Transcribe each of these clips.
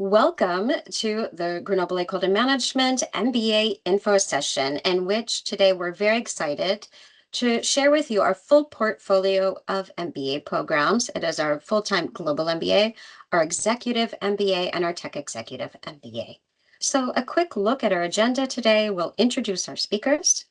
Welcome to the Grenoble École de Management MBA info session, in which today we're very excited to share with you our full portfolio of MBA programs. It is our full-time global MBA, our executive MBA, and our tech executive MBA. So a quick look at our agenda today. We'll introduce our speakers.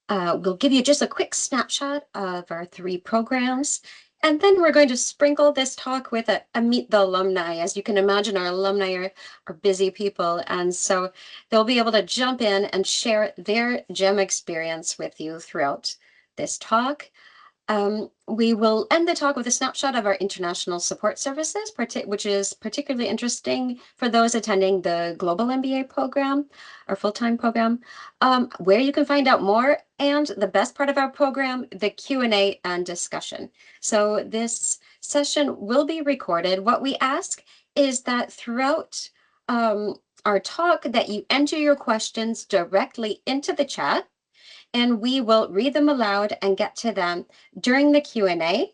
We'll give you just a quick snapshot of our three programs. And then we're going to sprinkle this talk with a Meet the Alumni. As you can imagine, our alumni are busy people. And so they'll be able to jump in and share their GEM experience with you throughout this talk. We will end the talk with a snapshot of our international support services, which is particularly interesting for those attending the Global MBA program, our full-time program, where you can find out more, and the best part of our program, the Q&A and discussion. So this session will be recorded. What we ask is that throughout our talk that you enter your questions directly into the chat, and we will read them aloud and get to them during the Q&A.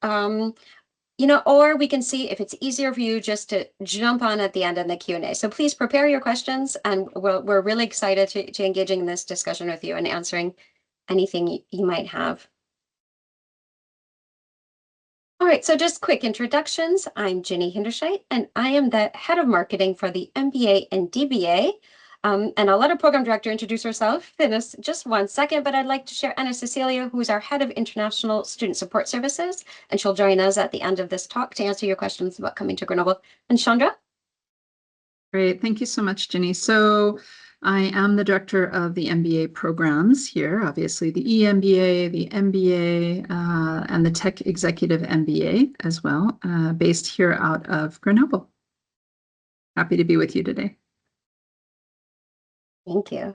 Or we can see if it's easier for you just to jump on at the end in the Q&A. So please prepare your questions, and we're really excited to engaging in this discussion with you and answering anything you might have. All right, so just quick introductions. I'm Ginny Hinderscheit, and I am the head of marketing for the MBA and DBA. And I'll let our program director introduce herself in just 1 second, but I'd like to share Anna Cecilia, who's our head of international student support services, and she'll join us at the end of this talk to answer your questions about coming to Grenoble. And Chandra? Great, thank you so much, Ginny. So I am the director of the MBA programs here, obviously the EMBA, the MBA, and the Tech Executive MBA as well, based here out of Grenoble. Happy to be with you today. Thank you.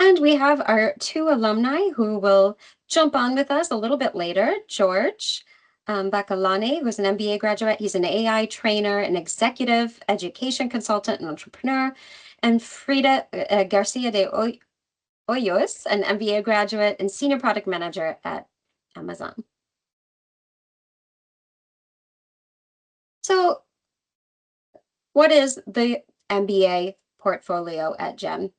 And we have our two alumni who will jump on with us a little bit later. George Bacalani, who's an MBA graduate. He's an AI trainer, an executive education consultant, and entrepreneur. And Frida Garcia de Hoyos, an MBA graduate and senior product manager at Amazon. So what is the MBA portfolio at GEM?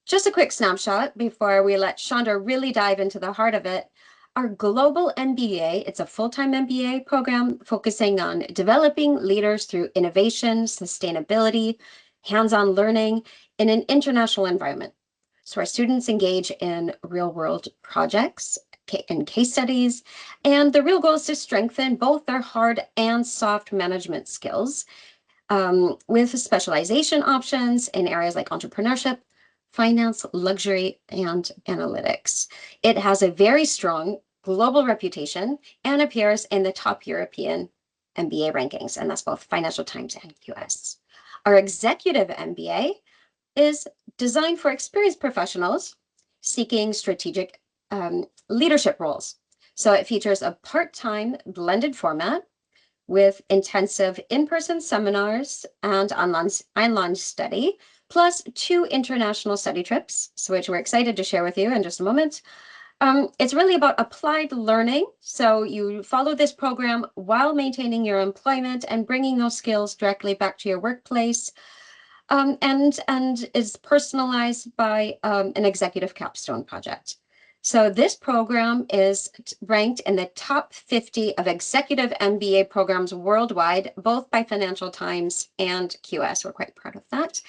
Just a quick snapshot before we let Chandra really dive into the heart of it. Our global MBA, it's a full-time MBA program focusing on developing leaders through innovation, sustainability, hands-on learning in an international environment. So our students engage in real-world projects and case studies, and the real goal is to strengthen both their hard and soft management skills with specialization options in areas like entrepreneurship, finance, luxury, and analytics. It has a very strong global reputation and appears in the top European MBA rankings, and that's both Financial Times and QS. Our executive MBA is designed for experienced professionals seeking strategic leadership roles. So it features a part-time blended format with intensive in-person seminars and online study, plus 2 international study trips, which we're excited to share with you in just a moment. It's really about applied learning. So you follow this program while maintaining your employment and bringing those skills directly back to your workplace, and is personalized by an executive capstone project. So this program is ranked in the top 50 of executive MBA programs worldwide, both by Financial Times and QS. We're quite proud of that.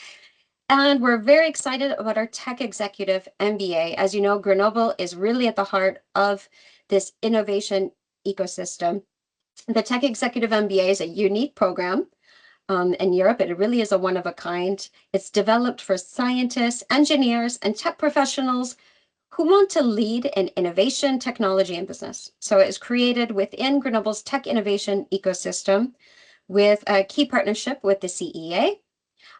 And we're very excited about our Tech Executive MBA. As you know, Grenoble is really at the heart of this innovation ecosystem. The Tech Executive MBA is a unique program in Europe. It really is a one-of-a-kind. It's developed for scientists, engineers, and tech professionals who want to lead in innovation, technology, and business. So it is created within Grenoble's tech innovation ecosystem with a key partnership with the CEA,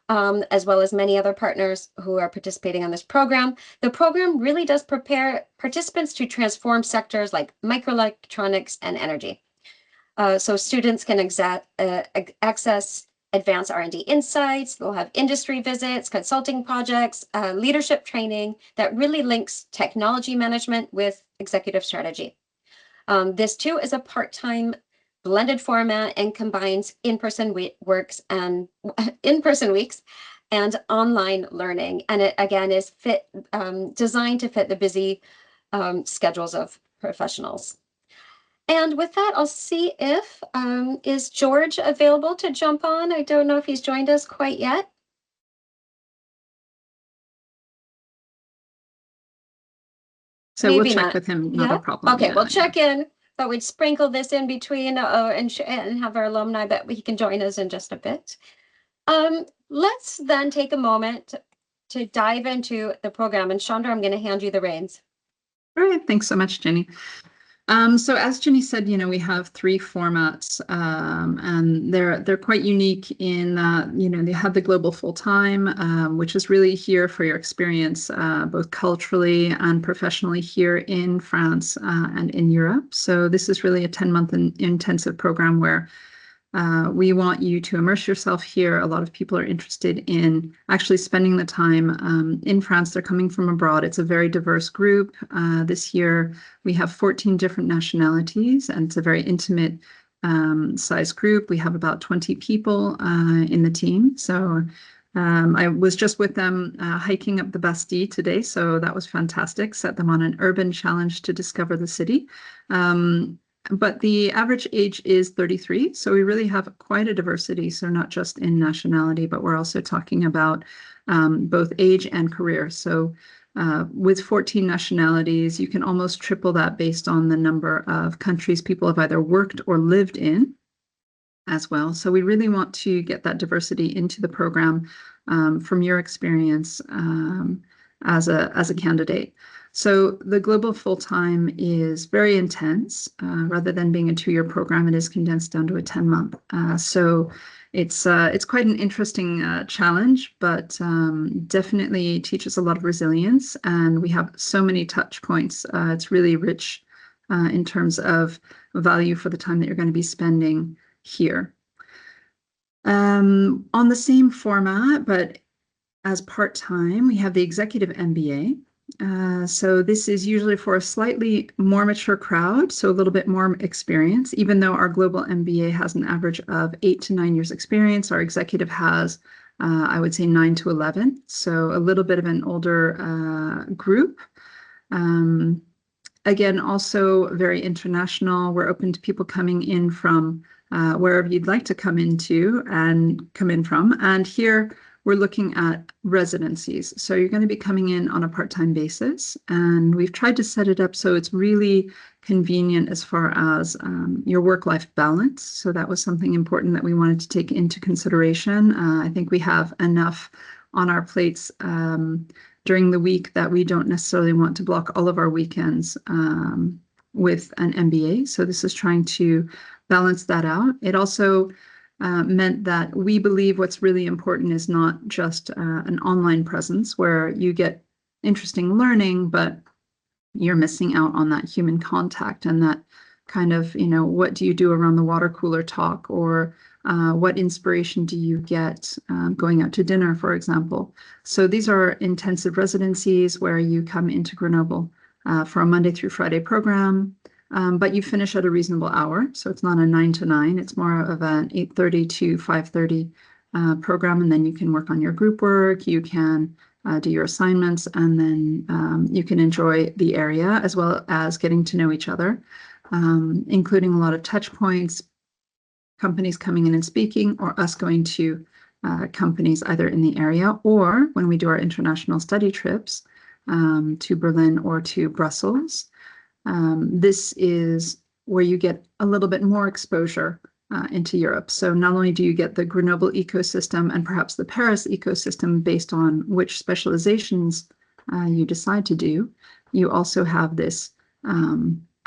as well as many other partners who are participating on this program. The program really does prepare participants to transform sectors like microelectronics and energy. So students can access advanced R&D insights. They'll have industry visits, consulting projects, leadership training that really links technology management with executive strategy. This too is a part-time blended format and combines in-person in-person weeks and online learning. And it again is designed to fit the busy schedules of professionals. And with that, I'll see if is George available to jump on? I don't know if he's joined us quite yet. So Maybe we'll check not. with him, not a Yeah. problem. Okay, Yeah, we'll yeah. check in, but we'd sprinkle this in between and have our alumni, but he can join us in just a bit. Let's then take a moment to dive into the program. And Chandra, I'm going to hand you the reins. All right, thanks so much, Jenny. So as Jenny said, we have three formats, and they're quite unique in that, they have the global full-time, which is really here for your experience, both culturally and professionally here in France and in Europe. So this is really a 10-month intensive program where we want you to immerse yourself here. A lot of people are interested in actually spending the time in France. They're coming from abroad. It's a very diverse group. This year, we have 14 different nationalities, and it's a very intimate size group. We have about 20 people in the team. So I was just with them hiking up the Bastille today, so that was fantastic. Set them on an urban challenge to discover the city. But the average age is 33, so we really have quite a diversity. So not just in nationality, but we're also talking about both age and career. So with 14 nationalities, you can almost triple that based on the number of countries people have either worked or lived in as well. So we really want to get that diversity into the program from your experience as a candidate. So the global full-time is very intense. Rather than being a 2-year program, it is condensed down to a 10-month. So it's quite an interesting challenge, but definitely teaches a lot of resilience. And we have so many touch points. It's really rich in terms of value for the time that you're going to be spending here. On the same format, but as part-time, we have the Executive MBA. So this is usually for a slightly more mature crowd, so a little bit more experience. Even though our global MBA has an average of 8 to 9 years experience, our executive has, I would say, 9 to 11. So a little bit of an older group. Again, also very international. We're open to people coming in from wherever you'd like to come in from. And here we're looking at residencies. So you're going to be coming in on a part-time basis. And we've tried to set it up so it's really convenient as far as your work-life balance. So that was something important that we wanted to take into consideration. I think we have enough on our plates during the week that we don't necessarily want to block all of our weekends with an MBA. So this is trying to balance that out. It also meant that we believe what's really important is not just an online presence where you get interesting learning, but you're missing out on that human contact and that kind of, what do you do around the water cooler talk, or what inspiration do you get going out to dinner, for example. So these are intensive residencies where you come into Grenoble for a Monday through Friday program, but you finish at a reasonable hour. So it's not a 9 to 9, it's more of an 8:30 to 5:30 program. And then you can work on your group work, you can do your assignments, and then you can enjoy the area as well as getting to know each other, including a lot of touch points, companies coming in and speaking, or us going to companies either in the area or when we do our international study trips to Berlin or to Brussels. This is where you get a little bit more exposure into Europe. So not only do you get the Grenoble ecosystem and perhaps the Paris ecosystem based on which specializations you decide to do, you also have this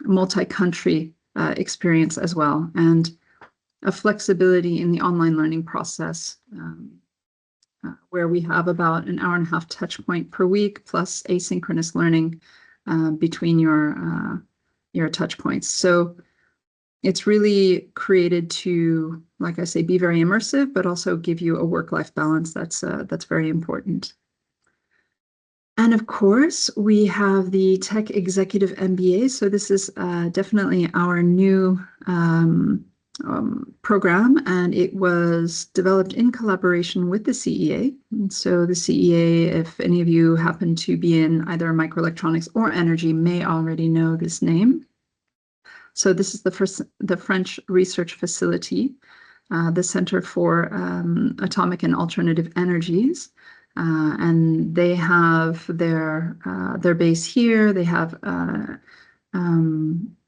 multi-country experience as well, and a flexibility in the online learning process where we have about an hour and a half touch point per week plus asynchronous learning between your touch points. So it's really created to, like I say, be very immersive, but also give you a work-life balance that's very important. And of course, we have the Tech Executive MBA. So this is definitely our new program, and it was developed in collaboration with the CEA. And so the CEA, if any of you happen to be in either microelectronics or energy, may already know this name. So this is the French research facility, the Center for Atomic and Alternative Energies. And they have their base here. They have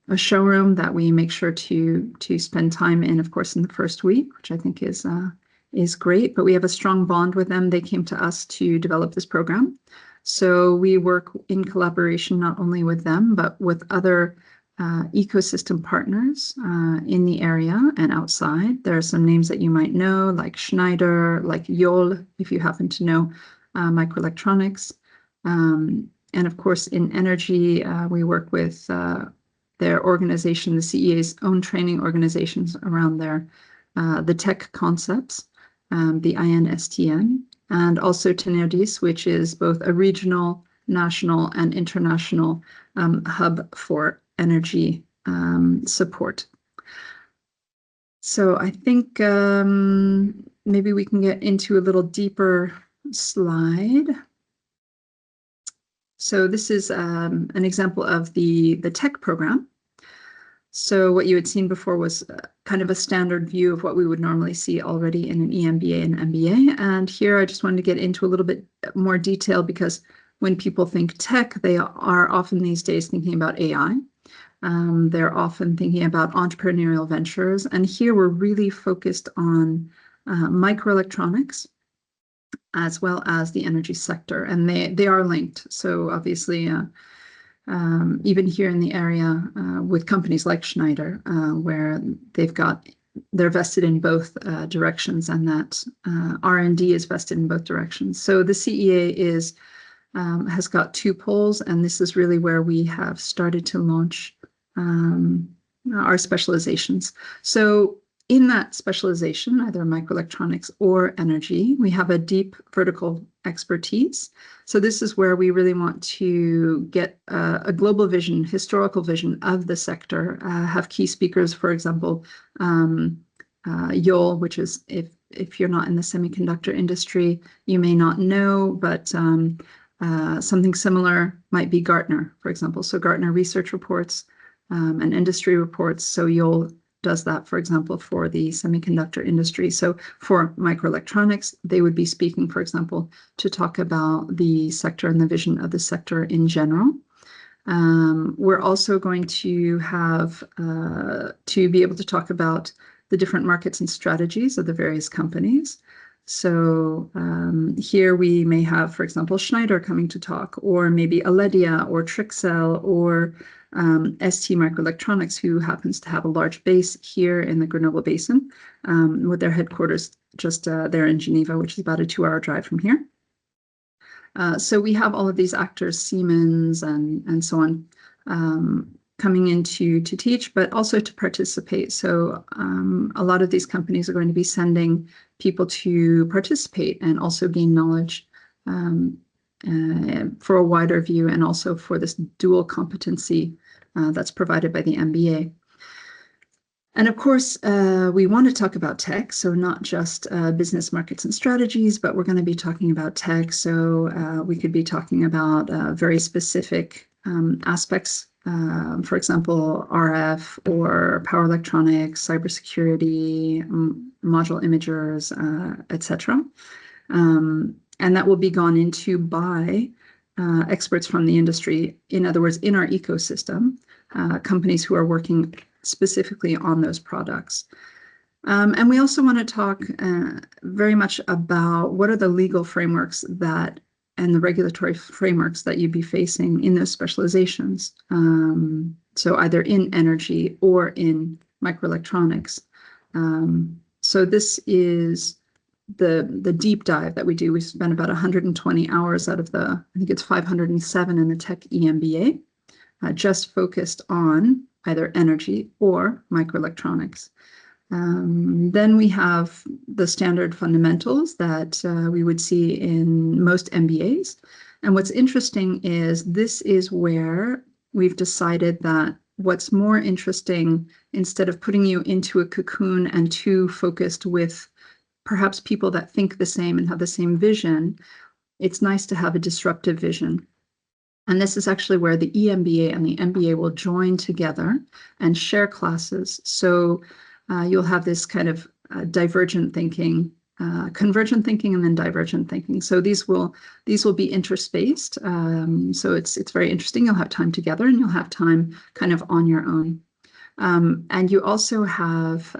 a showroom that we make sure to spend time in, of course, in the first week, which I think is great. But we have a strong bond with them. They came to us to develop this program. So we work in collaboration not only with them, but with other ecosystem partners in the area and outside. There are some names that you might know, like Schneider, like Yole, if you happen to know microelectronics. And of course, in energy, we work with their organization, the CEA's own training organizations around the tech concepts, the INSTN, and also Tenerdis, which is both a regional, national, and international hub for energy support. So I think maybe we can get into a little deeper slide. So this is an example of the tech program. So what you had seen before was kind of a standard view of what we would normally see already in an EMBA and MBA. And here I just wanted to get into a little bit more detail, because when people think tech, they are often these days thinking about AI. They're often thinking about entrepreneurial ventures. And here we're really focused on microelectronics, as well as the energy sector, and they are linked. So obviously, even here in the area with companies like Schneider, where they're vested in both directions, and that R&D is vested in both directions. So the CEA has got two poles, and this is really where we have started to launch our specializations. So in that specialization, either microelectronics or energy, we have a deep vertical expertise. So this is where we really want to get a global vision, historical vision of the sector, have key speakers, for example, Yole, which is, if you're not in the semiconductor industry, you may not know, but something similar might be Gartner, for example. So Gartner research reports and industry reports. So Yole does that, for example, for the semiconductor industry. So for microelectronics, they would be speaking, for example, to talk about the sector and the vision of the sector in general. We're also going to have to be able to talk about the different markets and strategies of the various companies. So here we may have, for example, Schneider coming to talk, or maybe Aledia or Trixel, or ST Microelectronics, who happens to have a large base here in the Grenoble Basin, with their headquarters just there in Geneva, which is about a 2-hour drive from here. So we have all of these actors, Siemens and so on, coming in to teach, but also to participate. So a lot of these companies are going to be sending people to participate and also gain knowledge for a wider view, and also for this dual competency that's provided by the MBA. And of course, we want to talk about tech, so not just business, markets, and strategies, but we're going to be talking about tech. So we could be talking about very specific aspects, for example, RF or power electronics, cybersecurity, module imagers, etc. And that will be gone into by experts from the industry. In other words, in our ecosystem, companies who are working specifically on those products. And we also want to talk very much about what are the legal frameworks and the regulatory frameworks that you'd be facing in those specializations. So either in energy or in microelectronics. So this is the deep dive that we do. We spend about 120 hours out of I think it's 507 in the Tech EMBA, just focused on either energy or microelectronics. Then we have the standard fundamentals that we would see in most MBAs. And what's interesting is this is where we've decided that what's more interesting, instead of putting you into a cocoon and too focused with perhaps people that think the same and have the same vision, it's nice to have a disruptive vision. And this is actually where the EMBA and the MBA will join together and share classes. So you'll have this kind of divergent thinking, convergent thinking, and then divergent thinking. So these will be interspaced. So it's very interesting. You'll have time together, and you'll have time kind of on your own. And you also have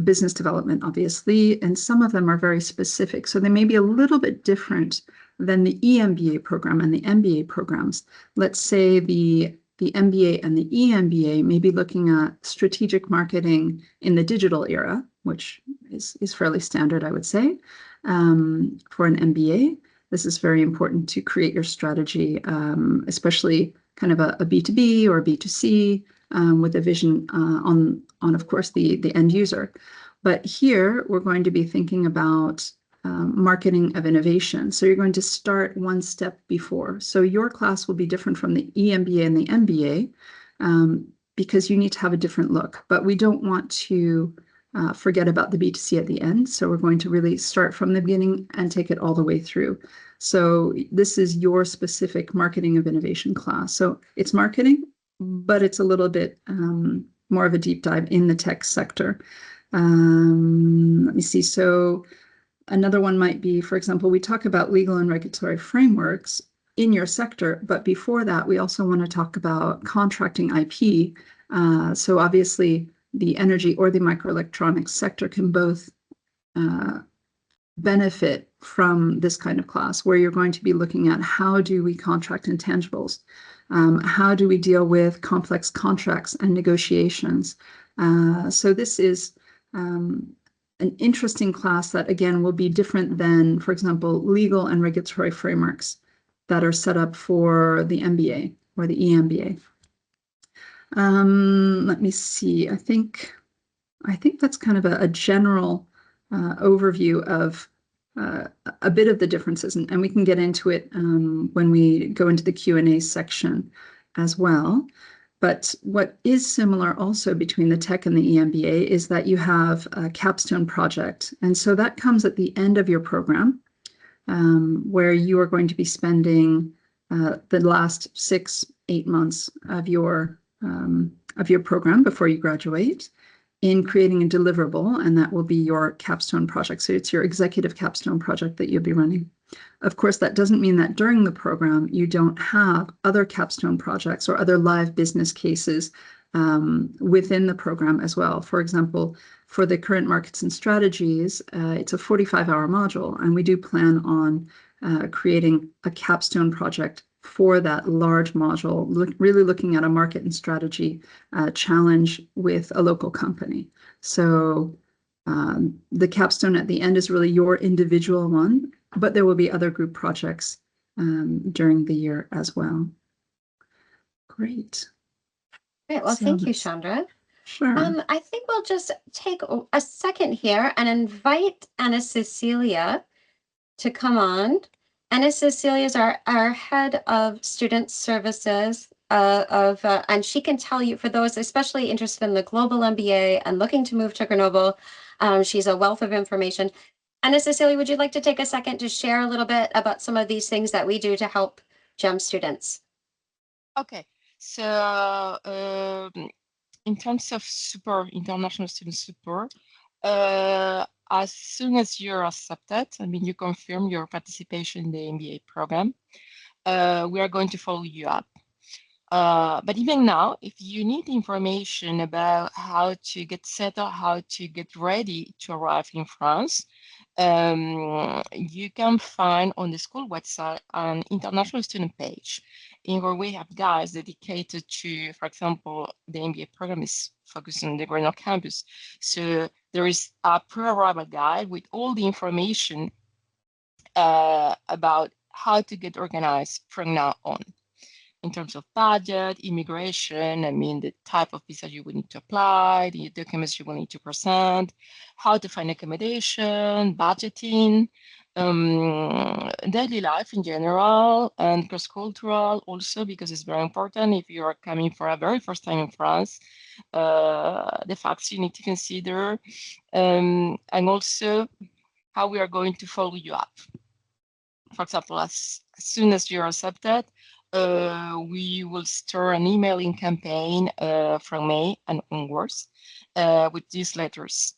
business development, obviously, and some of them are very specific. So they may be a little bit different than the EMBA program and the MBA programs. Let's say the MBA and the EMBA may be looking at strategic marketing in the digital era, which is fairly standard, I would say, for an MBA. This is very important to create your strategy, especially kind of a B2B or B2C, with a vision on, of course, the end user. But here we're going to be thinking about marketing of innovation. So you're going to start one step before. So your class will be different from the EMBA and the MBA because you need to have a different look. But we don't want to forget about the B2C at the end. So we're going to really start from the beginning and take it all the way through. So this is your specific marketing of innovation class. So it's marketing, but it's a little bit more of a deep dive in the tech sector. Let me see. So another one might be, for example, we talk about legal and regulatory frameworks in your sector, but before that, we also want to talk about contracting IP. So obviously, the energy or the microelectronics sector can both benefit from this kind of class, where you're going to be looking at how do we contract intangibles? How do we deal with complex contracts and negotiations? So this is an interesting class that, again, will be different than, for example, legal and regulatory frameworks that are set up for the MBA or the EMBA. Let me see. I think that's kind of a general overview of a bit of the differences, and we can get into it when we go into the Q&A section as well. But what is similar also between the Tech and the EMBA is that you have a capstone project. And so that comes at the end of your program, where you are going to be spending the last 6-8 months of your program before you graduate in creating a deliverable, and that will be your capstone project. So it's your executive capstone project that you'll be running. Of course, that doesn't mean that during the program you don't have other capstone projects or other live business cases within the program as well. For example, for the current markets and strategies, it's a 45-hour module, and we do plan on creating a capstone project for that large module, really looking at a market and strategy challenge with a local company. So the capstone at the end is really your individual one, but there will be other group projects during the year as well. Great. Great. Well, thank you, Chandra. Sure. I think we'll just take a second here and invite Anna Cecilia to come on. Anna Cecilia is our head of student services and she can tell you, for those especially interested in the global MBA and looking to move to Grenoble, she's a wealth of information. Anna Cecilia, would you like to take a second to share a little bit about some of these things that we do to help GEM students? Okay, so in terms of support, international student support, as soon as you're accepted, I mean, you confirm your participation in the MBA program, we are going to follow you up. But even now, if you need information about how to get set up, how to get ready to arrive in France, you can find on the school website an international student page in where we have guides dedicated to, for example, the MBA program is focused on the Grenoble campus. So there is a pre-arrival guide with all the information about how to get organized from now on. In terms of budget, immigration, I mean, the type of visa you will need to apply, the documents you will need to present, how to find accommodation, budgeting, daily life in general, and cross-cultural also, because it's very important if you are coming for a very first time in France, the facts you need to consider, and also how we are going to follow you up. For example, as soon as you're accepted, we will start an emailing campaign from May and onwards with these letters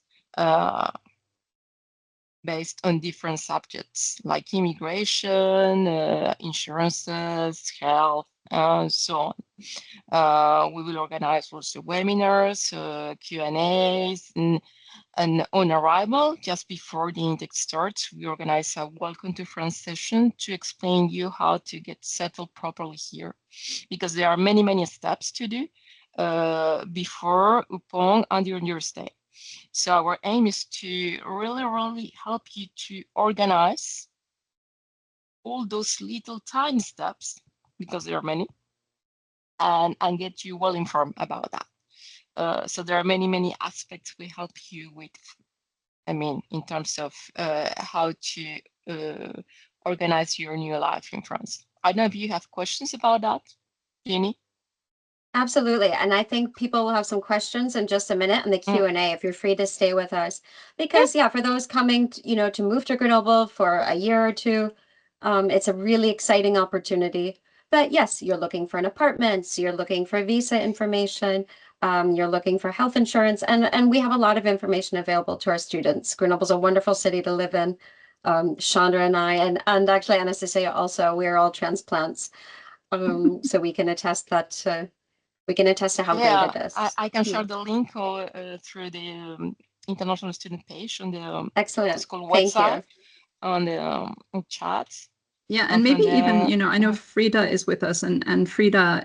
based on different subjects like immigration, insurances, health, and so on. We will organize also webinars, Q&As, and on arrival, just before the intake starts, we organize a welcome to France session to explain you how to get settled properly here, because there are many, many steps to do before, upon, and during your stay. So our aim is to really help you to organize all those little tiny steps, because there are many, and get you well informed about that. So there are many, many aspects we help you with. I mean, in terms of how to organize your new life in France. I don't know if you have questions about that, Jenny. Absolutely. And I think people will have some questions in just a minute in the Q&A if you're free to stay with us. Because yeah, for those coming, to move to Grenoble for a year or two, it's a really exciting opportunity. But yes, you're looking for an apartment, so you're looking for visa information, you're looking for health insurance, and we have a lot of information available to our students. Grenoble's a wonderful city to live in. Chandra and I, and actually Anastasia also, we're all transplants. So we can attest that we can attest to how great it is. I can share the link through the international student page on the excellent school Thank website, you. on the chat. Yeah, and maybe even, I know Frida is with us, and Frida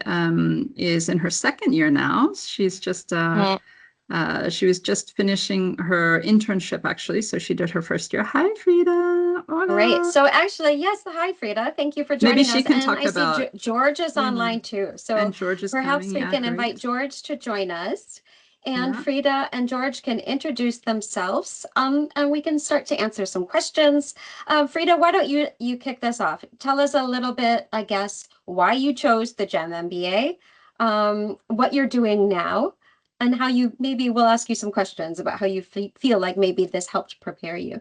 is in her second year now. She's just she was just finishing her internship, actually, so she did her first year. Hi, Frida. Hola. Great. So actually, yes, hi, Frida. Thank you for joining Maybe she us. can and talk I see about George is online too. So and George is perhaps coming. we Yeah, can great. invite George to join us. And Yeah. Frida and George can introduce themselves, and we can start to answer some questions. Frida, why don't you kick this off? Tell us a little bit, I guess, why you chose the GEM MBA, what you're doing now, and how you maybe we'll ask you some questions about how you feel like maybe this helped prepare you.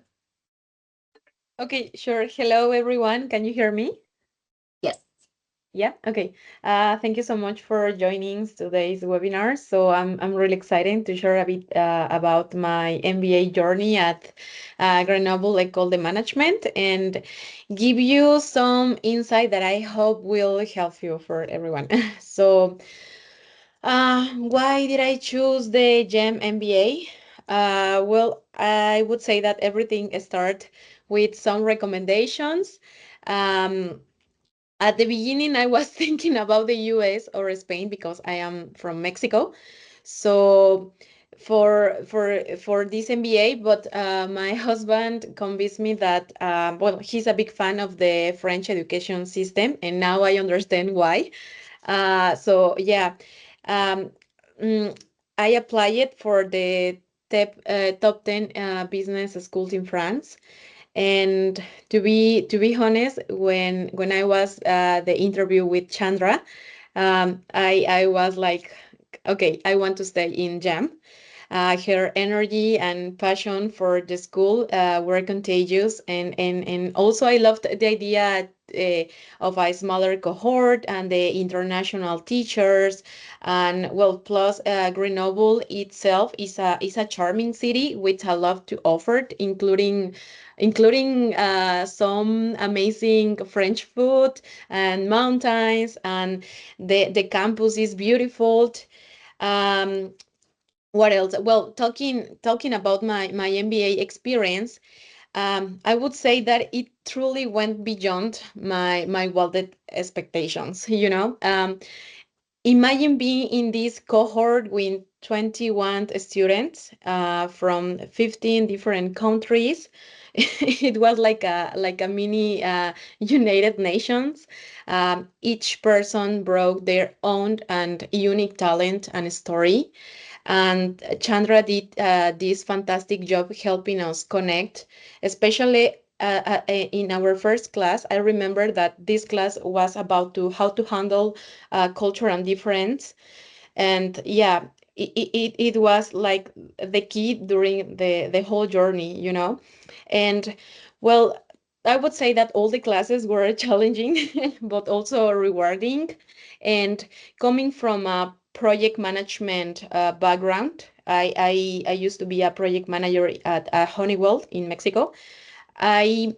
Okay, sure. Hello, everyone. Can you hear me? Yes. Yeah. Okay. Thank you so much for joining today's webinar. So I'm really excited to share a bit about my MBA journey at Grenoble École de Management and give you some insight that I hope will help you for everyone. So, why did I choose the GEM MBA? Well, I would say that everything starts with some recommendations. Um, at the beginning, I was thinking about the US or Spain because I am from Mexico. So for this MBA, but my husband convinced me that well, he's a big fan of the French education system, and now I understand why. So yeah, um, mm, I applied for the top 10 business schools in France. And to be honest, when I was the interview with Chandra, I was like, okay, I want to stay in Jam. Her energy and passion for the school were contagious, and also I loved the idea of a smaller cohort and the international teachers, and well, plus Grenoble itself is a charming city with a lot to offer, including some amazing French food and mountains, and the campus is beautiful. Um, what else? Well, talking about my MBA experience, I would say that it truly went beyond my wildest expectations. Imagine being in this cohort with 21 students from 15 different countries. It was like a mini United Nations. Each person brought their own and unique talent and story. And Chandra did this fantastic job helping us connect, especially in our first class, I remember that this class was about to how to handle culture and difference. And yeah, it was like the key during the whole journey, you know. And well, I would say that all the classes were challenging but also rewarding. And coming from a project management background, I used to be a project manager at Honeywell in Mexico. I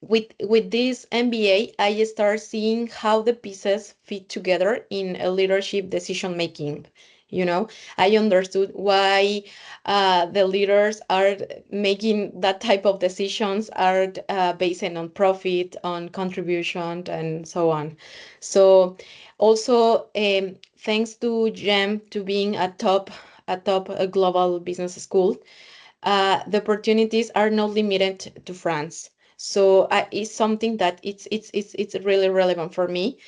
with this MBA, I start seeing how the pieces fit together in a leadership decision making. You know, I understood why the leaders are making that type of decisions are based on profit, on contribution, and so on. So, also thanks to GEM to being a top global business school, the opportunities are not limited to France. So it's something that it's really relevant for me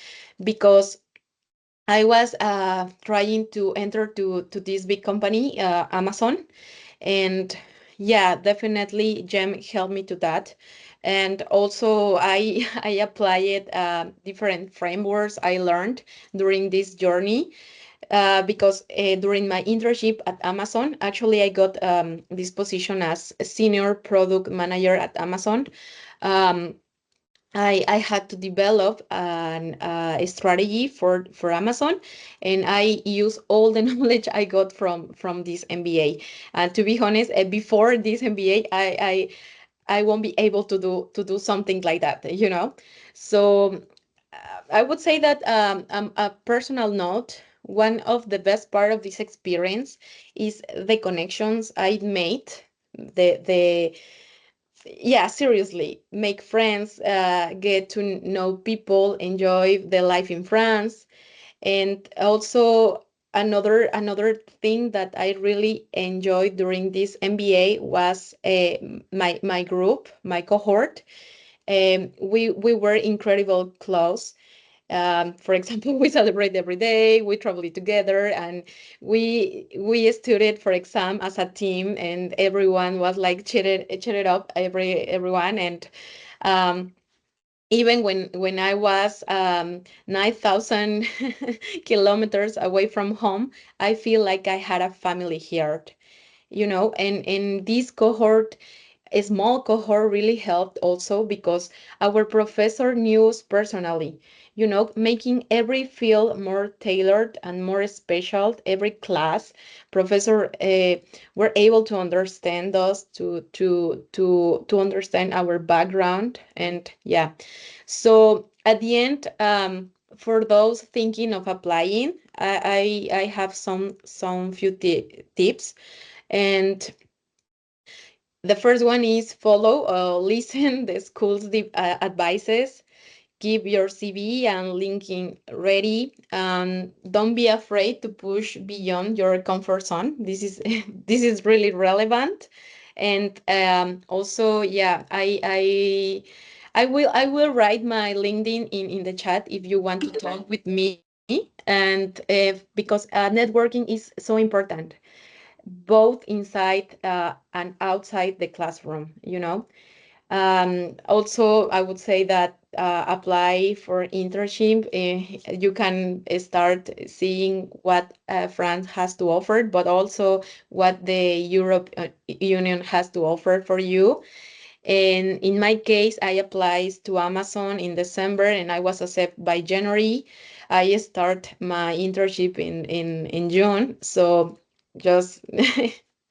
because I was trying to enter to this big company, Amazon, and yeah, definitely GEM helped me to that. And also I applied different frameworks I learned during this journey because during my internship at Amazon, actually, I got this position as a senior product manager at Amazon. Um, I had to develop a strategy for Amazon, and I use all the knowledge I got from this MBA. And to be honest, before this MBA, I won't be able to do something like that, you know. So I would say that a personal note, one of the best part of this experience is the connections I made. The Yeah, seriously, make friends, get to know people, enjoy the life in France, and also another thing that I really enjoyed during this MBA was my group, my cohort. We were incredible close. For example, we celebrate every day, we travel together, and we studied for exam as a team, and everyone was like cheated up everyone. And um, even when I was 9,000 kilometers away from home, I feel like I had a family here, you know. And this cohort, a small cohort, really helped also because our professor knew us personally, you know, making every field more tailored and more special. Every class professor were able to understand us, to understand our background. And yeah, so at the end, for those thinking of applying, I have some few tips. And the first one is follow listen the school's advices, keep your CV and LinkedIn ready. Don't be afraid to push beyond your comfort zone. This is this is really relevant. And also, yeah, I will write my LinkedIn in the chat if you want to talk with me. And because networking is so important, both inside and outside the classroom, you know. Also, I would say that apply for internship. You can start seeing what France has to offer, but also what the Europe Union has to offer for you. And in my case, I applied to Amazon in December and I was accepted by January. I start my internship in June. So just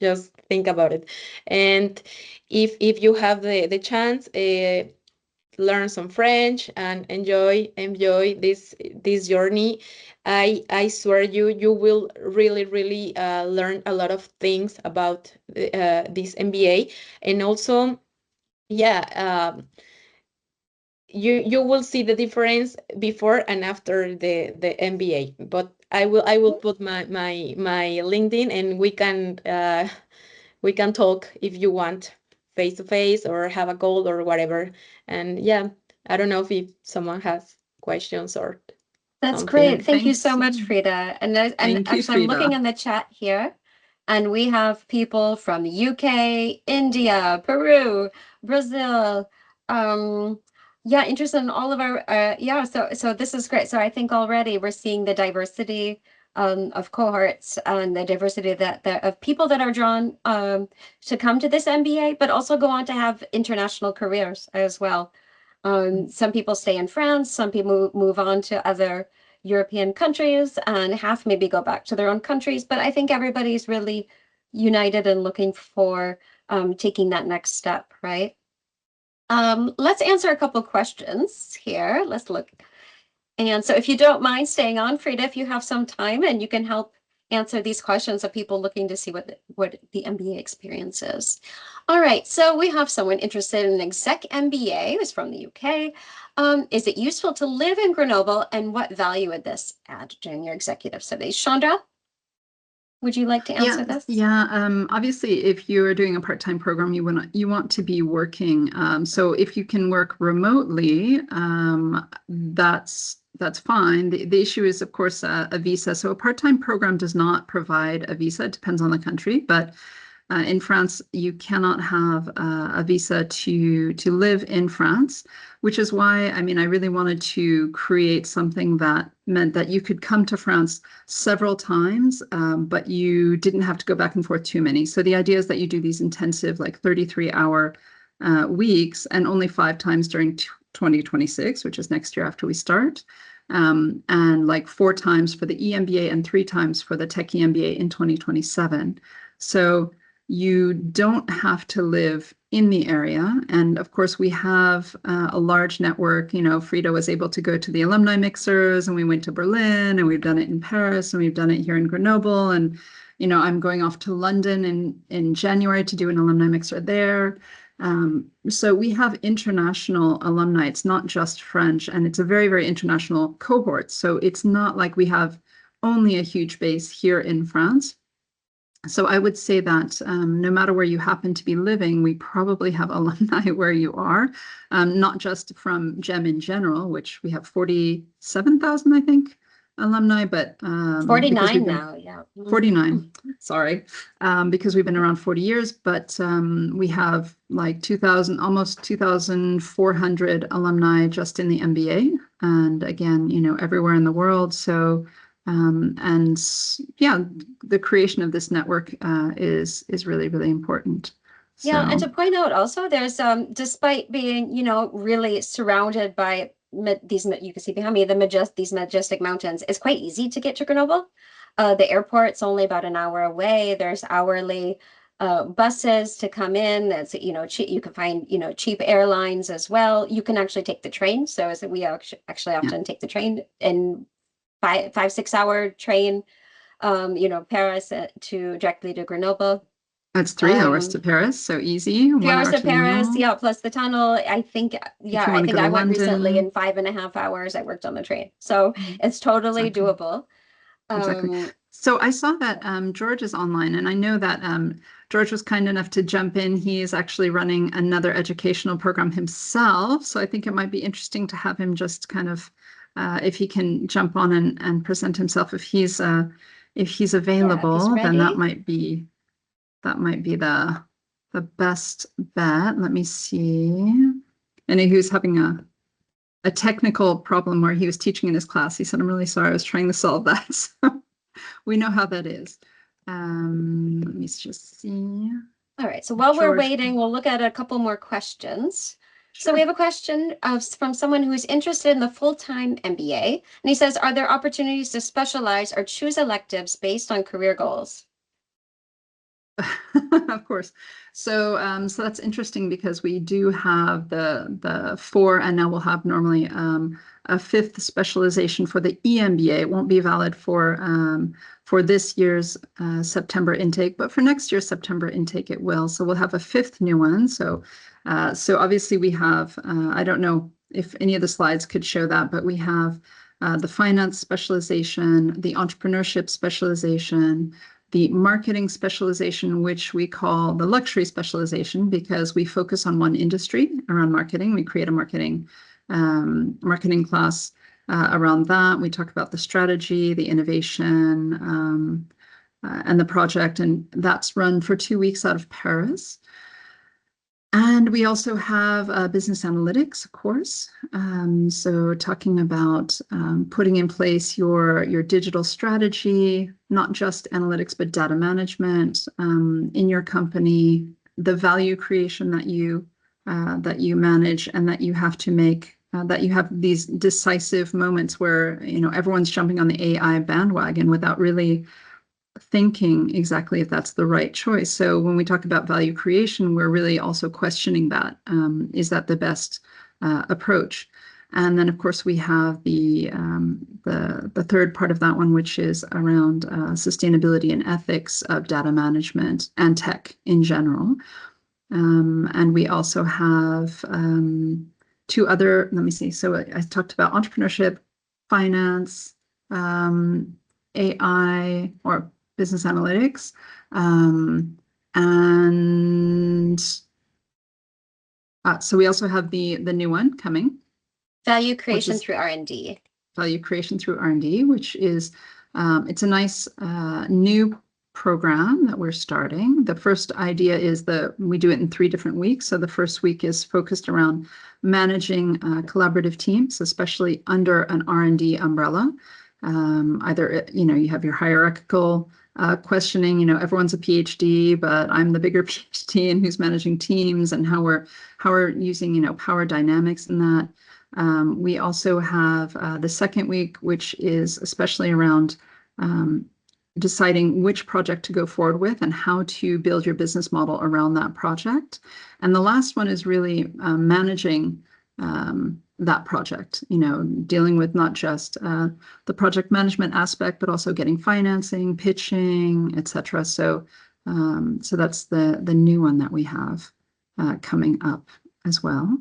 just think about it. And if you have the chance, learn some French and enjoy this journey. I swear you will really learn a lot of things about this MBA. And also, yeah, you will see the difference before and after the MBA. But I will put my LinkedIn, and we can talk if you want, face to face or have a call or whatever. And yeah, I don't know if someone has questions or That's something. great. Thank you Thanks. so much, Frida. And Thank you, actually, I'm looking Frida. in the chat here. And we have people from the UK, India, Peru, Brazil, yeah, interested in all of our, yeah, so this is great. So I think already we're seeing the diversity of cohorts and the diversity that of people that are drawn to come to this MBA, but also go on to have international careers as well. Some people stay in France, some people move on to other European countries, and half maybe go back to their own countries. But I think everybody's really united and looking for taking that next step, right? Let's answer a couple questions here. Let's look. And so if you don't mind staying on, Frida, if you have some time and you can help answer these questions of people looking to see what the MBA experience is. All right, so we have someone interested in an exec MBA who's from the UK. Is it useful to live in Grenoble, and what value would this add during your executive studies? Chandra, would you like to answer this? Yeah. Obviously, if you're doing a part-time program, you want to be working. So if you can work remotely, that's fine. The issue is, of course, a visa. So a part-time program does not provide a visa. It depends on the country, but in France, you cannot have a visa to live in France, which is why, I mean, I really wanted to create something that meant that you could come to France several times, but you didn't have to go back and forth too many. So the idea is that you do these intensive, like 33-hour weeks, and only 5 times during 2026, which is next year after we start. And like 4 times for the EMBA and 3 times for the Tech EMBA in 2027. So you don't have to live in the area. And of course, we have a large network. You know, Frida was able to go to the alumni mixers, and we went to Berlin, and we've done it in Paris, and we've done it here in Grenoble. And, you know, I'm going off to London in January to do an alumni mixer there. So we have international alumni. It's not just French, and it's a very, very international cohort. So it's not like we have only a huge base here in France. So I would say that no matter where you happen to be living, we probably have alumni where you are, not just from GEM in general, which we have 47,000, I think, alumni, but 49 now, yeah. 49, sorry, because we've been around 40 years, but we have like 2,000, almost 2,400 alumni just in the MBA, and again, you know, everywhere in the world. So and yeah, the creation of this network is really, really important. Yeah, and to point out also, there's despite being, you know, really surrounded by these, you can see behind me, these majestic mountains, it's quite easy to get to Grenoble. The airport's only about an hour away. There's hourly buses to come in. That's, you know, you can find, you know, cheap airlines as well. You can actually take the train. So as we actually often take the train in 5-6 hour train, you know, Paris to directly to Grenoble. That's 3 hours to Paris, so easy. 3 hours to Paris, yeah, plus the tunnel. I think, yeah, I think I went recently in 5.5 hours. I worked on the train, so it's totally doable. Exactly. So I saw that George is online, and I know that George was kind enough to jump in. He is actually running another educational program himself, so I think it might be interesting to have him just kind of if he can jump on and present himself, if he's available, then that might be the best bet. Let me see. I know he was having a technical problem where he was teaching in his class. He said, "I'm really sorry, I was trying to solve that." So we know how that is. Let me just see. All right, so while we're waiting, we'll look at a couple more questions. Sure. So we have a question from someone who's interested in the full-time MBA, and he says, are there opportunities to specialize or choose electives based on career goals? Of course. So so that's interesting, because we do have the 4, and now we'll have normally a 5th specialization for the EMBA. It won't be valid for this year's September intake, but for next year's September intake it will. So we'll have a 5th new one. So so obviously we have I don't know if any of the slides could show that, but we have the finance specialization, the entrepreneurship specialization, the marketing specialization, which we call the luxury specialization, because we focus on one industry around marketing. We create a marketing class around that. We talk about the strategy, the innovation, and the project, and that's run for 2 weeks out of Paris. And we also have a business analytics course. So talking about putting in place your digital strategy, not just analytics, but data management in your company, the value creation that you manage, and that you have to make, that you have these decisive moments where, you know, everyone's jumping on the AI bandwagon without really thinking exactly if that's the right choice. So when we talk about value creation, we're really also questioning that. Is that the best approach? And then, of course, we have the third part of that one, which is around sustainability and ethics of data management and tech in general. And we also have two other, let me see. So I talked about entrepreneurship, finance, AI, or business analytics, and so we also have the new one coming, Value creation through R&D. Value creation through R&D, which is it's a nice new program that we're starting. The first idea is that we do it in 3 different weeks. So the first week is focused around managing collaborative teams, especially under an R&D umbrella. Either, you know, you have your hierarchical questioning, you know, everyone's a PhD, but I'm the bigger PhD, and who's managing teams, and how we're using, you know, power dynamics in that. We also have the second week, which is especially around deciding which project to go forward with and how to build your business model around that project. And the last one is really managing that project, you know, dealing with not just the project management aspect, but also getting financing, pitching, etc. So that's the new one that we have coming up as well.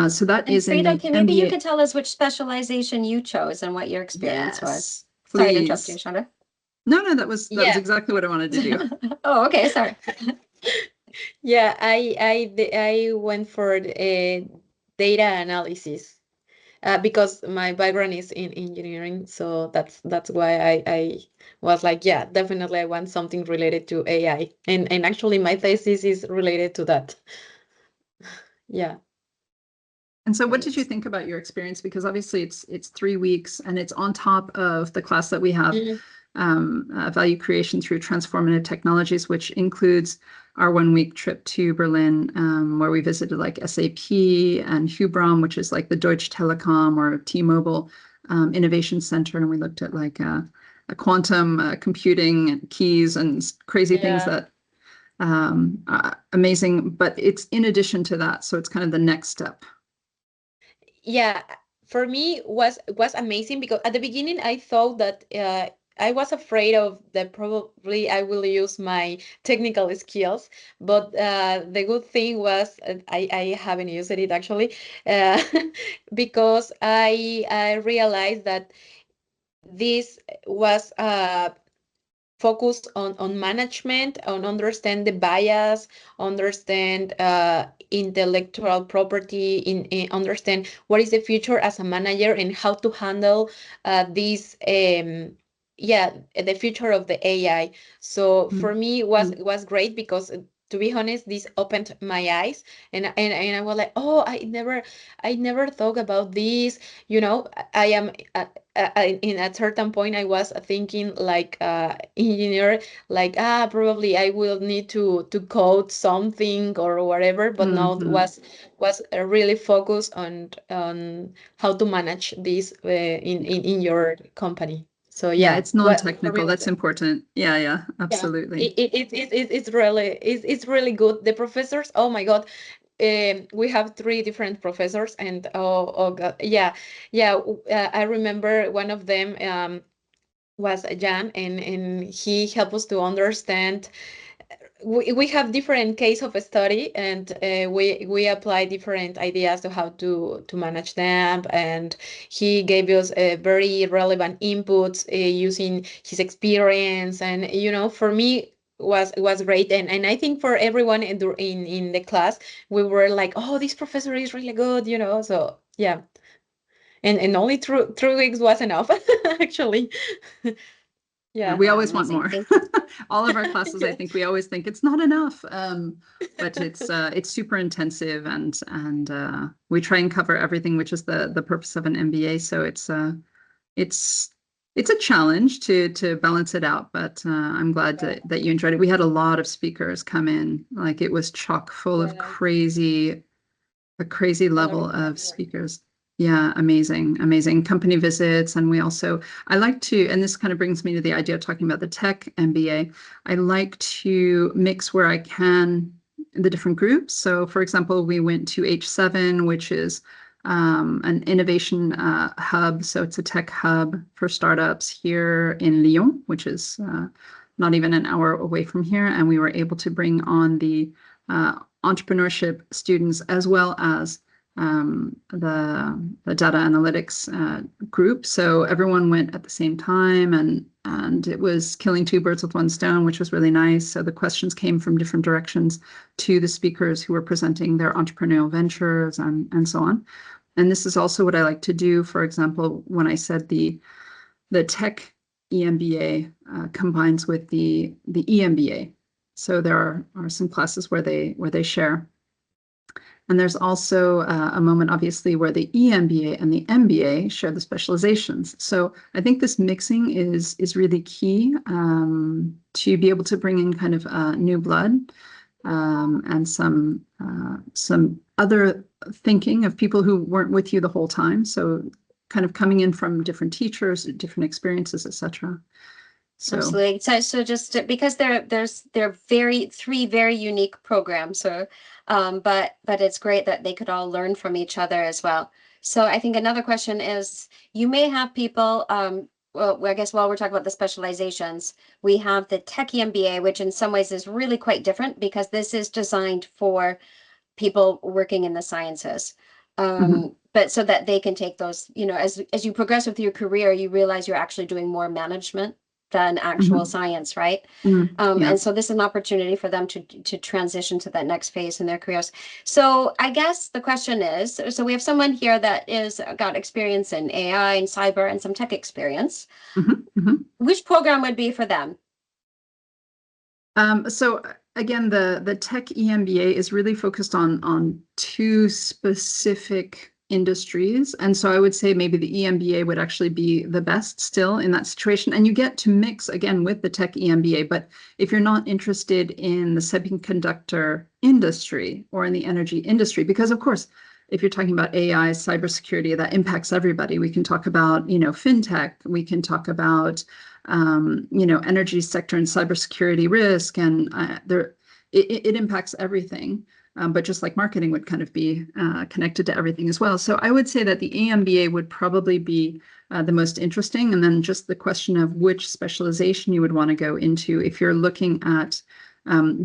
So that And is Frida, in the maybe MBA. you could tell us which specialization you chose and what your experience was. Yes, Sorry to interrupt please. you, Shonda. No, that was exactly what I wanted to do. Oh, okay, sorry. Yeah, I went for data analysis because my background is in engineering, so that's why I was like, yeah, definitely I want something related to AI, and actually my thesis is related to that. Yeah. And so what did you think about your experience? Because obviously it's 3 weeks, and it's on top of the class that we have, value creation through transformative technologies, which includes our 1-week trip to Berlin, where we visited like SAP and Hubrom, which is like the Deutsche Telekom or T-Mobile Innovation Center. And we looked at like a quantum computing and keys and crazy things that amazing. But it's in addition to that. So it's kind of the next step. Yeah, for me was amazing because at the beginning I thought that I was afraid of that probably I will use my technical skills, but the good thing was I haven't used it actually uh, because I realized that this was focus on management, on understand the bias, understand intellectual property, understand what is the future as a manager and how to handle this. Yeah, the future of the AI. So for me was great because to be honest, this opened my eyes, and I was like, oh, I never thought about this. You know, I am in a certain point I was thinking like engineer, like probably I will need to code something or whatever, but no, was really focused on how to manage this in your company. So Yeah, yeah, it's what for me non-technical. was That's important. Yeah, yeah, absolutely. it's really good. The professors, oh my God, we have 3 different professors, and oh God, I remember one of them was Jan, and he helped us to understand. We have different case of a study, and we apply different ideas to how to manage them, and he gave us very relevant inputs using his experience, and you know, for me was great, and I think for everyone in the class, we were like, oh, this professor is really good, you know. So yeah, and only 3 weeks was enough actually. Yeah. We always want Amazing. more. Thank you. All of our classes, I think we always think it's not enough, but it's super intensive, and we try and cover everything, which is the purpose of an MBA. So it's a challenge to balance it out, but I'm glad that you enjoyed it. We had a lot of speakers come in, like it was chock full of a crazy level of speakers. Yeah, amazing company visits. And I like to, and this kind of brings me to the idea of talking about the Tech MBA. I like to mix where I can the different groups. So for example, we went to H7, which is an innovation hub. So it's a tech hub for startups here in Lyon, which is not even an hour away from here. And we were able to bring on the entrepreneurship students as well as the data analytics group. So everyone went at the same time, and it was killing two birds with one stone, which was really nice. So the questions came from different directions to the speakers who were presenting their entrepreneurial ventures and so on. And this is also what I like to do. For example, when I said the Tech EMBA combines with the EMBA. So there are some classes where they share. And there's also a moment, obviously, where the EMBA and the MBA share the specializations. So I think this mixing is really key to be able to bring in kind of new blood and some other thinking of people who weren't with you the whole time. So kind of coming in from different teachers, different experiences, etc. So Absolutely. So just because they're three very unique programs. So, but it's great that they could all learn from each other as well. So I think another question is, you may have people, well, I guess while we're talking about the specializations, we have the Tech EMBA, which in some ways is really quite different because this is designed for people working in the sciences. But so that they can take those, as you progress with your career, you realize you're actually doing more management than actual science, right? yeah. And so this is an opportunity for them to transition to that next phase in their careers. So I guess the question is, so we have someone here that is got experience in AI and cyber and some tech experience. Which program would be for them? So again, the Tech EMBA is really focused on two specific industries. And so I would say maybe the EMBA would actually be the best still in that situation. And you get to mix again with the Tech EMBA. But if you're not interested in the semiconductor industry or in the energy industry, because of course, if you're talking about AI, cybersecurity, that impacts everybody. We can talk about, fintech. We can talk about, energy sector and cybersecurity risk, and it impacts everything. But just like marketing would kind of be connected to everything as well. So I would say that the EMBA would probably be the most interesting. And then just the question of which specialization you would want to go into. If you're looking at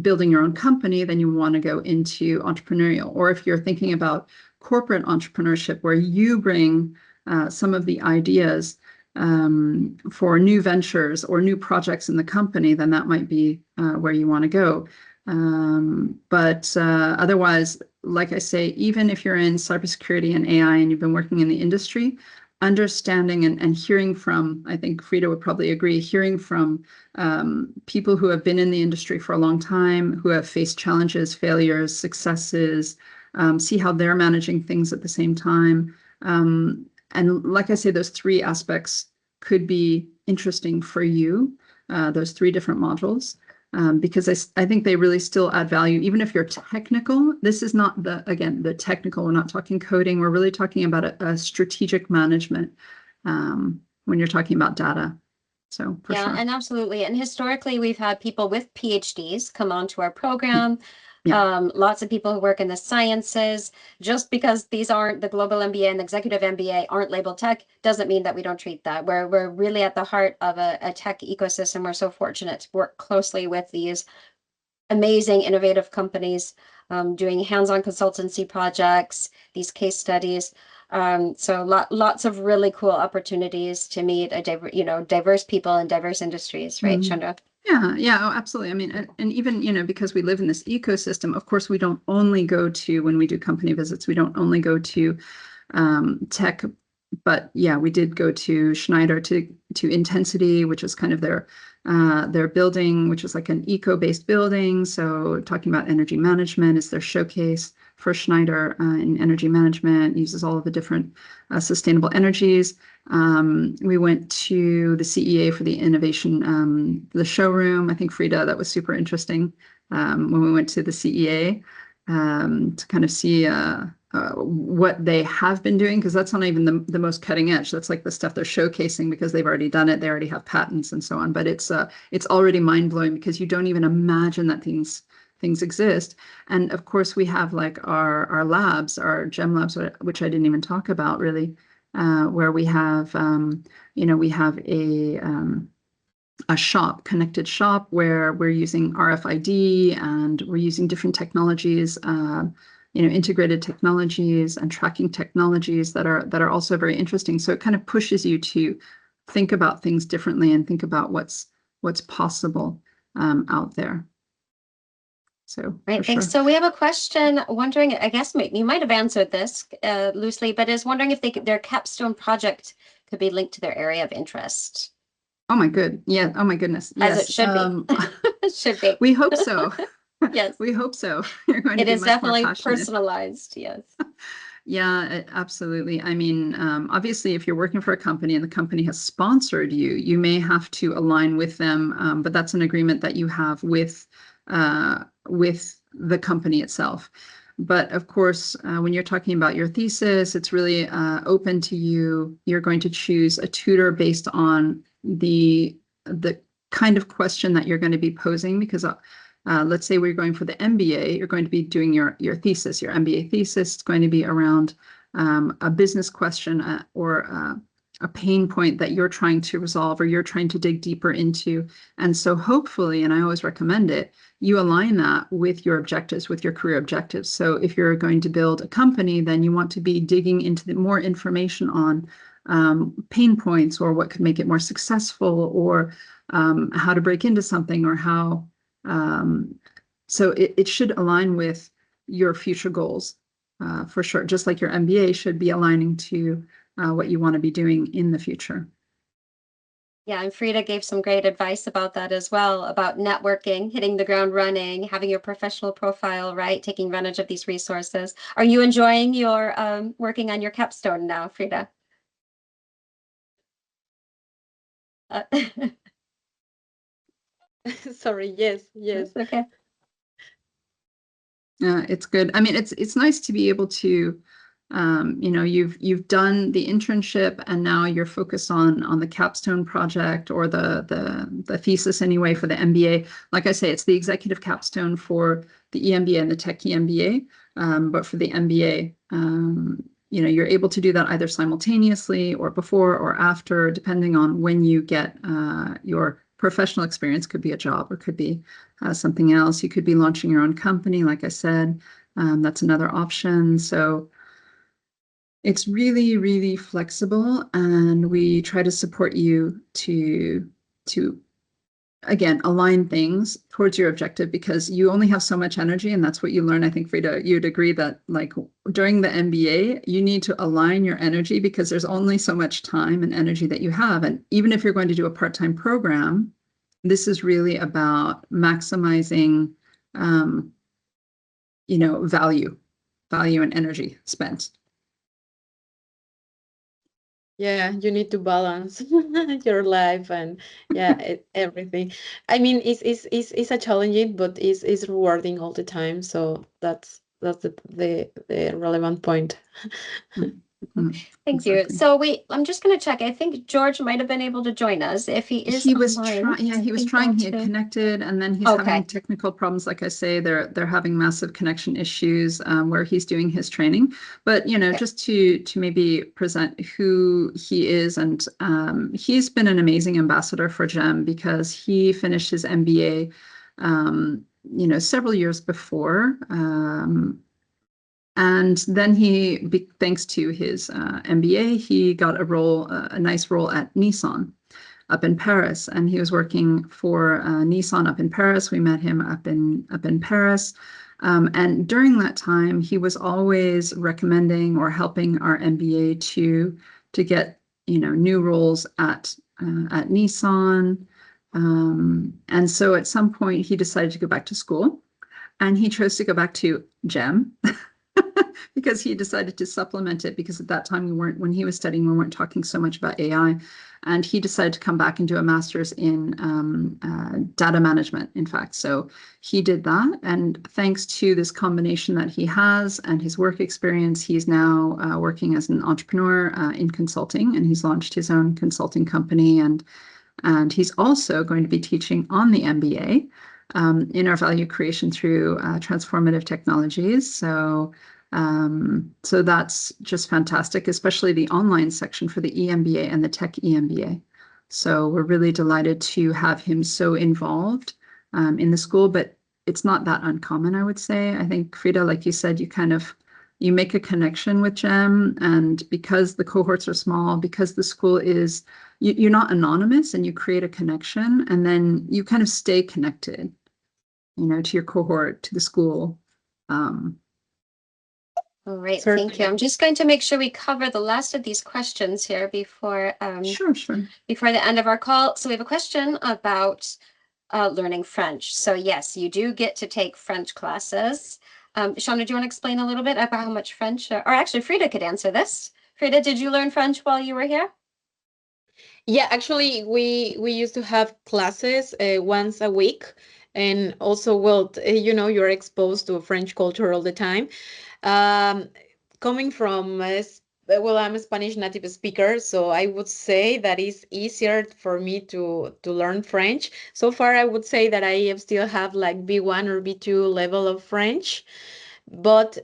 building your own company, then you want to go into entrepreneurial. Or if you're thinking about corporate entrepreneurship, where you bring some of the ideas for new ventures or new projects in the company, then that might be where you want to go. But otherwise, like I say, even if you're in cybersecurity and AI and you've been working in the industry, understanding and hearing from, I think Frida would probably agree, hearing from people who have been in the industry for a long time, who have faced challenges, failures, successes, see how they're managing things at the same time. And like I say, those three aspects could be interesting for you, those three different modules. Because I think they really still add value, even if you're technical. This is not the technical, we're not talking coding, we're really talking about a strategic management when you're talking about data. So for sure. And absolutely. And historically, we've had people with PhDs come onto our program. Lots of people who work in the sciences. Just because these aren't the global MBA and executive MBA aren't labeled tech doesn't mean that we don't treat that. We're really at the heart of a tech ecosystem. We're so fortunate to work closely with these amazing, innovative companies doing hands-on consultancy projects, these case studies. So lots of really cool opportunities to meet diverse people in diverse industries, right, Chandra? Yeah, oh, absolutely. I mean, and even, because we live in this ecosystem, of course, we don't only go to, when we do company visits, we don't only go to tech but yeah, we did go to Schneider to Intensity, which is kind of their building, which is like an eco-based building. So talking about energy management is their showcase for Schneider in energy management, uses all of the different sustainable energies. We went to the CEA for the innovation, the showroom. I think Frida, that was super interesting when we went to the CEA to kind of see what they have been doing, because that's not even the most cutting edge. That's like the stuff they're showcasing because they've already done it. They already have patents and so on. But it's already mind blowing because you don't even imagine that things exist. And of course, we have like our labs, our GEM labs, which I didn't even talk about really, where we have we have a shop, connected shop, where we're using RFID and we're using different technologies, integrated technologies and tracking technologies that are also very interesting. So it kind of pushes you to think about things differently and think about what's possible out there. So Right, thanks. sure. So we have a question wondering, I guess you might have answered this loosely, but is wondering if their capstone project could be linked to their area of interest. Oh my goodness. As Yes. it should be. It should be. We hope so. Yes. We hope so. You're going to It be is much more definitely passionate. personalized, yes. Yeah, absolutely. I mean, obviously, if you're working for a company and the company has sponsored you, you may have to align with them, but that's an agreement that you have with the company itself. But of course, when you're talking about your thesis, it's really open to you. You're going to choose a tutor based on the kind of question that you're going to be posing, because let's say we're going for the MBA, you're going to be doing your thesis, your MBA thesis. It's going to be around a business question or a pain point that you're trying to resolve or you're trying to dig deeper into. And so hopefully, and I always recommend it, you align that with your objectives, with your career objectives. So if you're going to build a company, then you want to be digging into more information on pain points or what could make it more successful, or how to break into something, or how so it should align with your future goals for sure, just like your MBA should be aligning to what you want to be doing in the future. Yeah, and Frida gave some great advice about that as well, about networking, hitting the ground running, having your professional profile, right, taking advantage of these resources. Are you enjoying your working on your capstone now, Frida? Sorry, yes. Okay. It's good. I mean, it's nice to be able to, you've done the internship and now you're focused on the capstone project or the thesis anyway for the MBA. Like I say, it's the executive capstone for the EMBA and the Tech EMBA, but for the MBA, you're able to do that either simultaneously or before or after, depending on when you get your professional experience. Could be a job or could be something else. You could be launching your own company, like I said. That's another option. So it's really, really flexible, and we try to support you to again align things towards your objective, because you only have so much energy, and that's what you learn. I think, Frida, you'd agree that like during the MBA, you need to align your energy because there's only so much time and energy that you have. And even if you're going to do a part-time program, this is really about maximizing, value and energy spent. Yeah, you need to balance your life and everything. I mean, it's a challenging, but it's rewarding all the time. So that's the relevant point. Thank you. So I'm just going to check. I think George might have been able to join us. If he is He was online, trying. Yeah, he was trying. He had connected, and then he's having technical problems. Like I say, they're having massive connection issues where he's doing his training. But just to maybe present who he is, and he's been an amazing ambassador for GEM because he finished his MBA, several years before. And then thanks to his MBA, he got a nice role at Nissan up in Paris, and he was working for Nissan up in Paris. We met him up in Paris, and during that time, he was always recommending or helping our MBA to to get, new roles at Nissan. And so at some point he decided to go back to school, and he chose to go back to GEM because he decided to supplement it, because at that time when he was studying, we weren't talking so much about AI. And he decided to come back and do a master's in data management, in fact. So he did that. And thanks to this combination that he has and his work experience, he's now working as an entrepreneur in consulting, and he's launched his own consulting company. And he's also going to be teaching on the MBA in our value creation through transformative technologies. So that's just fantastic, especially the online section for the EMBA and the Tech EMBA. So we're really delighted to have him so involved in the school, but it's not that uncommon, I would say. I think, Frida, like you said, you make a connection with GEM, and because the cohorts are small, because the school is, you're not anonymous, and you create a connection, and then you kind of stay connected, to your cohort, to the school. All right, thank you. Certainly. I'm just going to make sure we cover the last of these questions here before Sure. before the end of our call. So we have a question about learning French. So yes, you do get to take French classes. Shonda, do you want to explain a little bit about how much French, or actually Frida could answer this. Frida, did you learn French while you were here? Yeah, actually, we used to have classes once a week, and also, well, you're exposed to French culture all the time. Um, Coming from, well, I'm a Spanish native speaker, so I would say that it's easier for me to learn French. So far, I would say that I still have like B1 or B2 level of French, but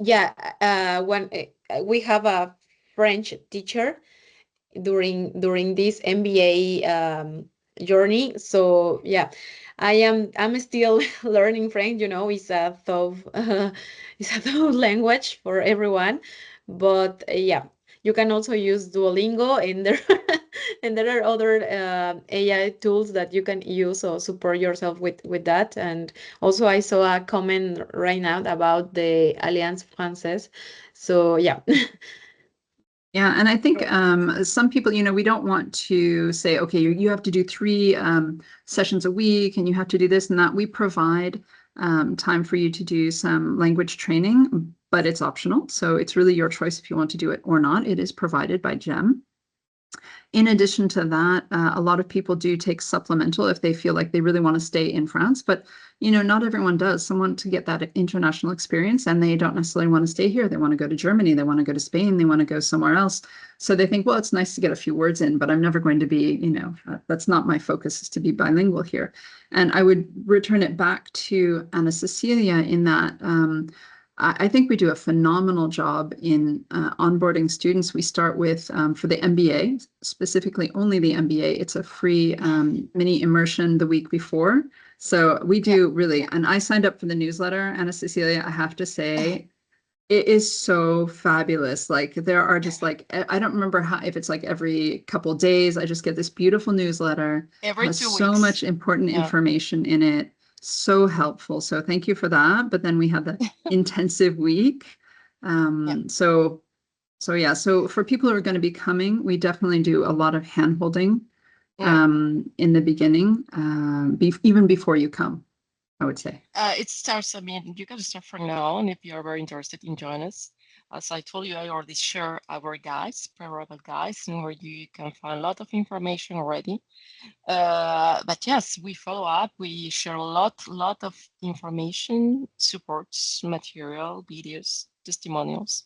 yeah, when we have a French teacher during this MBA journey. So yeah, I'm still learning French. It's a tough it's a tough language for everyone, but yeah, you can also use Duolingo, and there and there are other AI tools that you can use or support yourself with that. And also, I saw a comment right now about the Alliance Française. So yeah. Yeah, and I think some people, we don't want to say, okay, you have to do 3 sessions a week, and you have to do this and that. We provide time for you to do some language training, but it's optional. So it's really your choice if you want to do it or not. It is provided by GEM. In addition to that, a lot of people do take supplemental if they feel like they really want to stay in France, but not everyone does. Some want to get that international experience, and they don't necessarily want to stay here. They want to go to Germany, they want to go to Spain, they want to go somewhere else. So they think, well, it's nice to get a few words in, but I'm never going to be, that's not my focus, is to be bilingual here. And I would return it back to Anna Cecilia in that I think we do a phenomenal job in onboarding students. We start with, for the MBA, specifically only the MBA, it's a free mini immersion the week before. So we do really, and I signed up for the newsletter, Anna Cecilia, I have to say, it is so fabulous. Like there are just like, I don't remember if it's like every couple of days, I just get this beautiful newsletter. Every Has 2 so weeks. much important information in it. So helpful. So thank you for that. But then we had the intensive week. So yeah, so for people who are going to be coming, we definitely do a lot of hand holding in the beginning, even before you come, I would say. It starts, you can start from now on if you are very interested in joining us. As I told you, I already share our guides, pre-arrival guides, and where you can find a lot of information already. But yes, we follow up. We share a lot of information, supports, material, videos, testimonials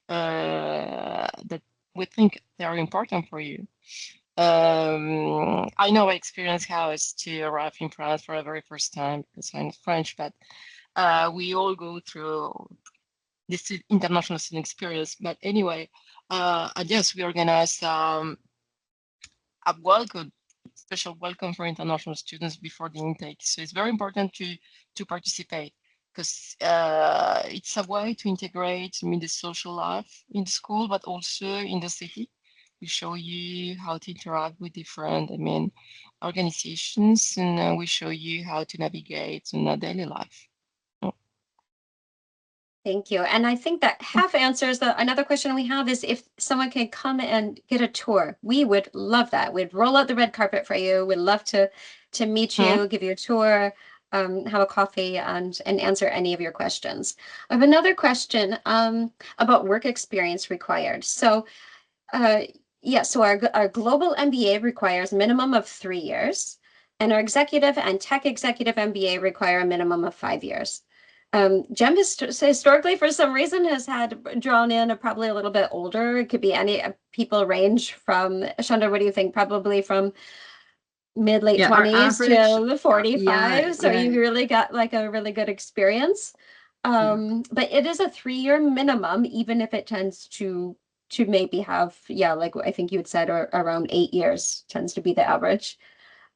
that we think they are important for you. I know I experienced how it's to arrive in France for the very first time because I'm French, but we all go through this international student experience. But anyway, and yes, we organized a special welcome for international students before the intake. So it's very important to participate because it's a way to integrate the social life in the school, but also in the city. We show you how to interact with different, organizations, and we show you how to navigate in a daily life. Thank you. And I think that half answers another question we have is if someone can come and get a tour. We would love that. We'd roll out the red carpet for you. We'd love to meet you, give you a tour, have a coffee, and answer any of your questions. I have another question about work experience required. So yeah, so our global MBA requires minimum of 3 years, and our executive and tech executive MBA require a minimum of 5 years. GEM historically, for some reason, has had drawn in probably a little bit older. It could be any people range from, Chandra, what do you think? Probably from mid-late Yeah, our 20s average, to 45. yeah, So yeah. you really got like a really good experience. But it is a 3-year minimum, even if it tends to maybe have, yeah, like I think you had said, or around 8 years tends to be the average.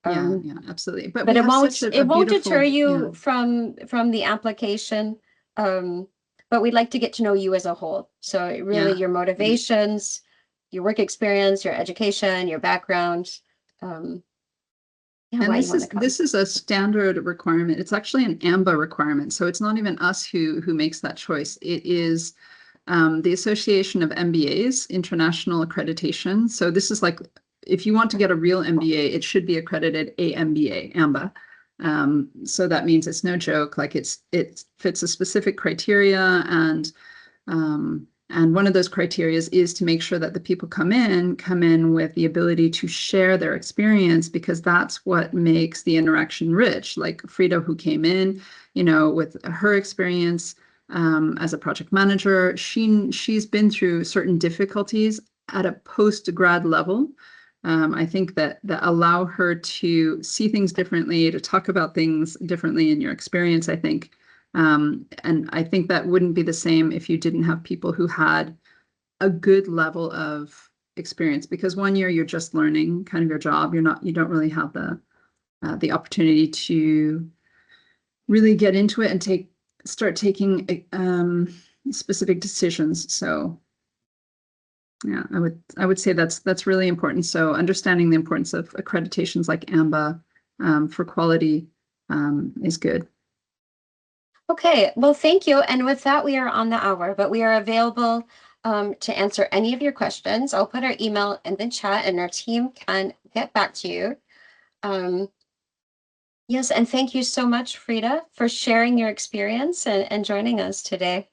Yeah, yeah, absolutely. But But we it have won't such a it won't deter beautiful, you yeah, from the application. But we'd like to get to know you as a whole. So really yeah, your motivations, your work experience, your education, your background, yeah, and why you want to come. this is a standard requirement. It's actually an AMBA requirement. So it's not even us who makes that choice. It is the Association of MBAs, International Accreditation. So this is like, if you want to get a real MBA, it should be accredited AMBA. So that means it's no joke. Like it fits a specific criteria, and one of those criteria is to make sure that the people come in with the ability to share their experience, because that's what makes the interaction rich. Like Frida, who came in, with her experience as a project manager, she's been through certain difficulties at a post-grad level. I think that allow her to see things differently, to talk about things differently in your experience, I think. And I think that wouldn't be the same if you didn't have people who had a good level of experience, because 1 year you're just learning kind of your job. You don't really have the opportunity to really get into it and start taking specific decisions. So yeah, I would say that's really important. So understanding the importance of accreditations like AMBA for quality is good. Okay, well, thank you. And with that, we are on the hour, but we are available to answer any of your questions. I'll put our email in the chat and our team can get back to you. Yes, and thank you so much, Frida, for sharing your experience and joining us today.